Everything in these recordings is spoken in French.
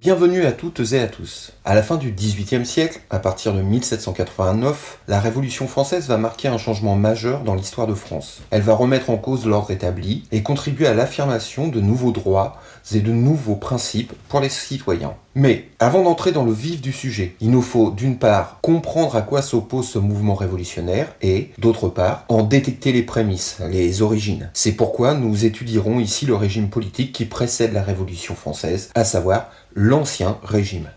Bienvenue à toutes et à tous. À la fin du XVIIIe siècle, à partir de 1789, la Révolution française va marquer un changement majeur dans l'histoire de France. Elle va remettre en cause l'ordre établi et contribuer à l'affirmation de nouveaux droits et de nouveaux principes pour les citoyens. Mais avant d'entrer dans le vif du sujet, il nous faut d'une part comprendre à quoi s'oppose ce mouvement révolutionnaire et d'autre part en détecter les prémices, les origines. C'est pourquoi nous étudierons ici le régime politique qui précède la Révolution française, à savoir l'Ancien Régime.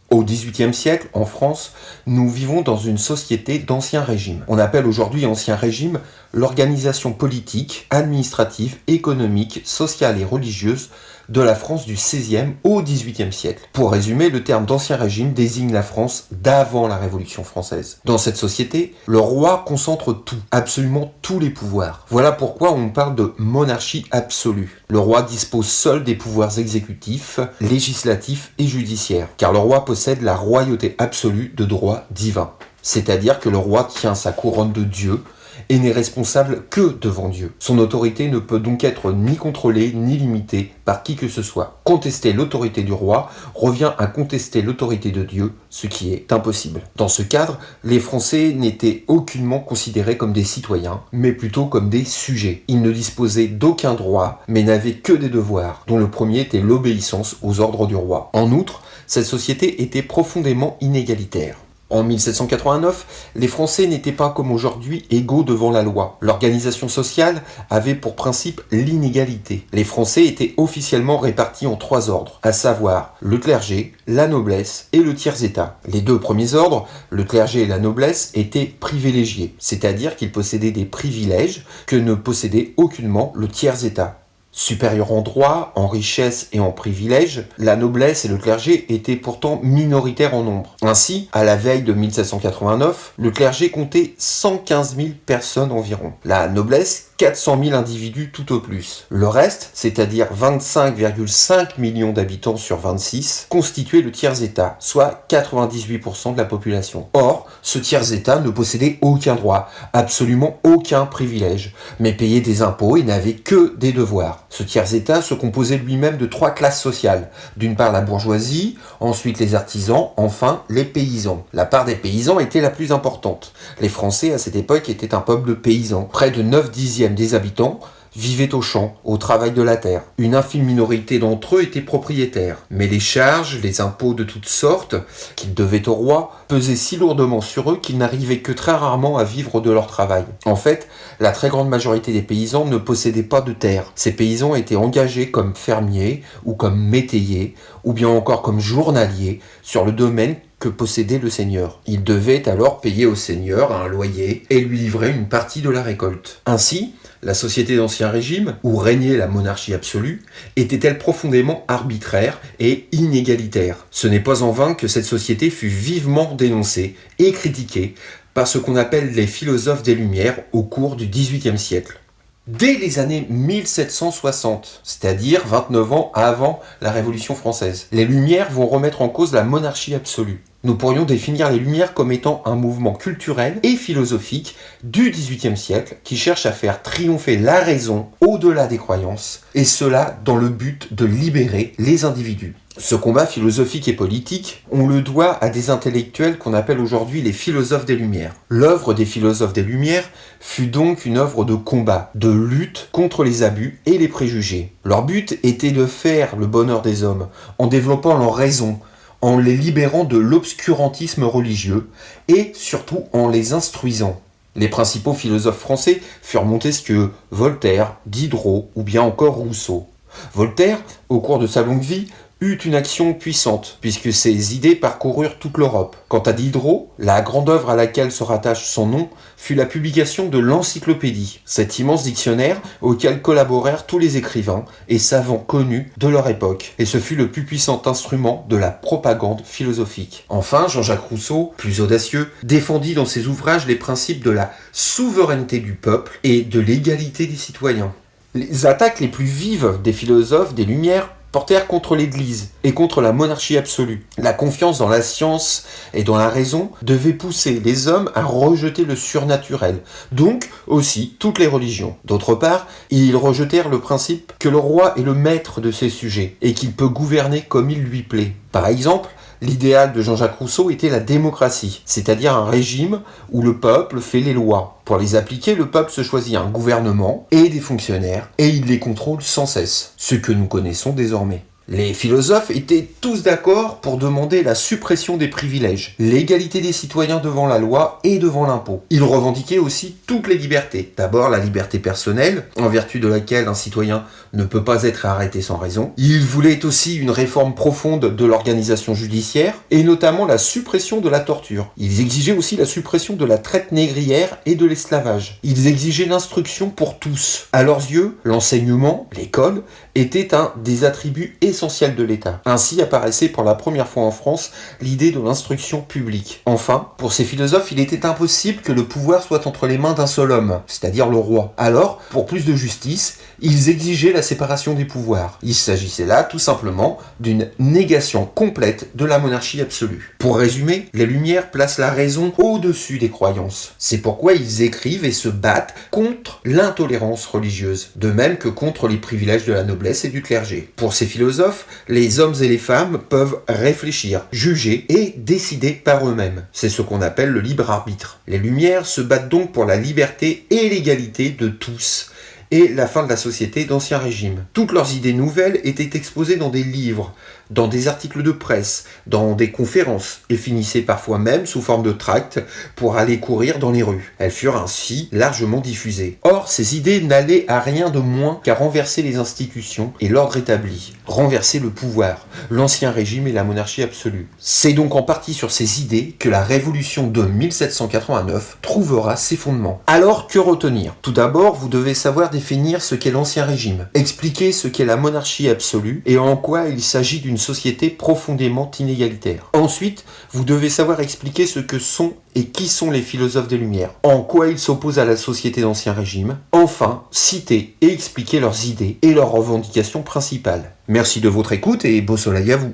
Au XVIIIe siècle, en France, nous vivons dans une société d'Ancien Régime. On appelle aujourd'hui Ancien Régime l'organisation politique, administrative, économique, sociale et religieuse de la France du XVIe au XVIIIe siècle. Pour résumer, le terme d'Ancien Régime désigne la France d'avant la Révolution française. Dans cette société, le roi concentre tout, absolument tous les pouvoirs. Voilà pourquoi on parle de monarchie absolue. Le roi dispose seul des pouvoirs exécutifs, législatifs et judiciaires, car le roi possède la royauté absolue de droit divin. C'est-à-dire que le roi tient sa couronne de Dieu et n'est responsable que devant Dieu. Son autorité ne peut donc être ni contrôlée ni limitée par qui que ce soit. Contester l'autorité du roi revient à contester l'autorité de Dieu, ce qui est impossible. Dans ce cadre, les Français n'étaient aucunement considérés comme des citoyens, mais plutôt comme des sujets. Ils ne disposaient d'aucun droit, mais n'avaient que des devoirs, dont le premier était l'obéissance aux ordres du roi. En outre, cette société était profondément inégalitaire. En 1789, les Français n'étaient pas comme aujourd'hui égaux devant la loi. L'organisation sociale avait pour principe l'inégalité. Les Français étaient officiellement répartis en 3 ordres, à savoir le clergé, la noblesse et le tiers-état. Les 2 premiers ordres, le clergé et la noblesse, étaient privilégiés, c'est-à-dire qu'ils possédaient des privilèges que ne possédait aucunement le tiers-état. Supérieur en droit, en richesse et en privilèges, la noblesse et le clergé étaient pourtant minoritaires en nombre. Ainsi, à la veille de 1789, le clergé comptait 115 000 personnes environ. La noblesse, 400 000 individus tout au plus. Le reste, c'est-à-dire 25,5 millions d'habitants sur 26, constituait le tiers-état, soit 98% de la population. Or, ce tiers-état ne possédait aucun droit, absolument aucun privilège, mais payait des impôts et n'avait que des devoirs. Ce tiers-état se composait lui-même de 3 classes sociales. D'une part la bourgeoisie, ensuite les artisans, enfin les paysans. La part des paysans était la plus importante. Les Français à cette époque étaient un peuple de paysans. Près de 9/10 des habitants vivaient aux champs, au travail de la terre. Une infime minorité d'entre eux étaient propriétaires. Mais les charges, les impôts de toutes sortes, qu'ils devaient au roi, pesaient si lourdement sur eux qu'ils n'arrivaient que très rarement à vivre de leur travail. En fait, la très grande majorité des paysans ne possédaient pas de terre. Ces paysans étaient engagés comme fermiers, ou comme métayers, ou bien encore comme journaliers, sur le domaine que possédait le seigneur. Il devait alors payer au seigneur un loyer et lui livrer une partie de la récolte. Ainsi, la société d'Ancien Régime, où régnait la monarchie absolue, était-elle profondément arbitraire et inégalitaire. Ce n'est pas en vain que cette société fut vivement dénoncée et critiquée par ce qu'on appelle les philosophes des Lumières au cours du XVIIIe siècle. Dès les années 1760, c'est-à-dire 29 ans avant la Révolution française, les Lumières vont remettre en cause la monarchie absolue. Nous pourrions définir les Lumières comme étant un mouvement culturel et philosophique du XVIIIe siècle qui cherche à faire triompher la raison au-delà des croyances, et cela dans le but de libérer les individus. Ce combat philosophique et politique, on le doit à des intellectuels qu'on appelle aujourd'hui les philosophes des Lumières. L'œuvre des philosophes des Lumières fut donc une œuvre de combat, de lutte contre les abus et les préjugés. Leur but était de faire le bonheur des hommes en développant leur raison, en les libérant de l'obscurantisme religieux et surtout en les instruisant. Les principaux philosophes français furent Montesquieu, Voltaire, Diderot ou bien encore Rousseau. Voltaire, au cours de sa longue vie, eut une action puissante, puisque ses idées parcoururent toute l'Europe. Quant à Diderot, la grande œuvre à laquelle se rattache son nom fut la publication de l'Encyclopédie, cet immense dictionnaire auquel collaborèrent tous les écrivains et savants connus de leur époque, et ce fut le plus puissant instrument de la propagande philosophique. Enfin, Jean-Jacques Rousseau, plus audacieux, défendit dans ses ouvrages les principes de la souveraineté du peuple et de l'égalité des citoyens. Les attaques les plus vives des philosophes des Lumières portèrent contre l'Église et contre la monarchie absolue. La confiance dans la science et dans la raison devait pousser les hommes à rejeter le surnaturel, donc aussi toutes les religions. D'autre part, ils rejetèrent le principe que le roi est le maître de ses sujets et qu'il peut gouverner comme il lui plaît. Par exemple, l'idéal de Jean-Jacques Rousseau était la démocratie, c'est-à-dire un régime où le peuple fait les lois. Pour les appliquer, le peuple se choisit un gouvernement et des fonctionnaires, et il les contrôle sans cesse, ce que nous connaissons désormais. Les philosophes étaient tous d'accord pour demander la suppression des privilèges, l'égalité des citoyens devant la loi et devant l'impôt. Ils revendiquaient aussi toutes les libertés. D'abord la liberté personnelle, en vertu de laquelle un citoyen ne peut pas être arrêté sans raison. Ils voulaient aussi une réforme profonde de l'organisation judiciaire, et notamment la suppression de la torture. Ils exigeaient aussi la suppression de la traite négrière et de l'esclavage. Ils exigeaient l'instruction pour tous. À leurs yeux, l'enseignement, l'école, était un des attributs essentiels de l'État. Ainsi apparaissait pour la première fois en France l'idée de l'instruction publique. Enfin, pour ces philosophes, il était impossible que le pouvoir soit entre les mains d'un seul homme, c'est-à-dire le roi. Alors, pour plus de justice, ils exigeaient la séparation des pouvoirs. Il s'agissait là, tout simplement, d'une négation complète de la monarchie absolue. Pour résumer, les Lumières placent la raison au-dessus des croyances. C'est pourquoi ils écrivent et se battent contre l'intolérance religieuse, de même que contre les privilèges de la noblesse et du clergé. Pour ces philosophes, les hommes et les femmes peuvent réfléchir, juger et décider par eux-mêmes. C'est ce qu'on appelle le libre arbitre. Les Lumières se battent donc pour la liberté et l'égalité de tous, et la fin de la société d'Ancien Régime. Toutes leurs idées nouvelles étaient exposées dans des livres, dans des articles de presse, dans des conférences, et finissaient parfois même sous forme de tracts pour aller courir dans les rues. Elles furent ainsi largement diffusées. Or, ces idées n'allaient à rien de moins qu'à renverser les institutions et l'ordre établi, renverser le pouvoir, l'Ancien Régime et la monarchie absolue. C'est donc en partie sur ces idées que la Révolution de 1789 trouvera ses fondements. Alors, que retenir ? Tout d'abord, vous devez savoir définir ce qu'est l'Ancien Régime, expliquer ce qu'est la monarchie absolue et en quoi il s'agit d'une société profondément inégalitaire. Ensuite, vous devez savoir expliquer ce que sont et qui sont les philosophes des Lumières, en quoi ils s'opposent à la société d'Ancien Régime. Enfin, citer et expliquer leurs idées et leurs revendications principales. Merci de votre écoute et beau soleil à vous.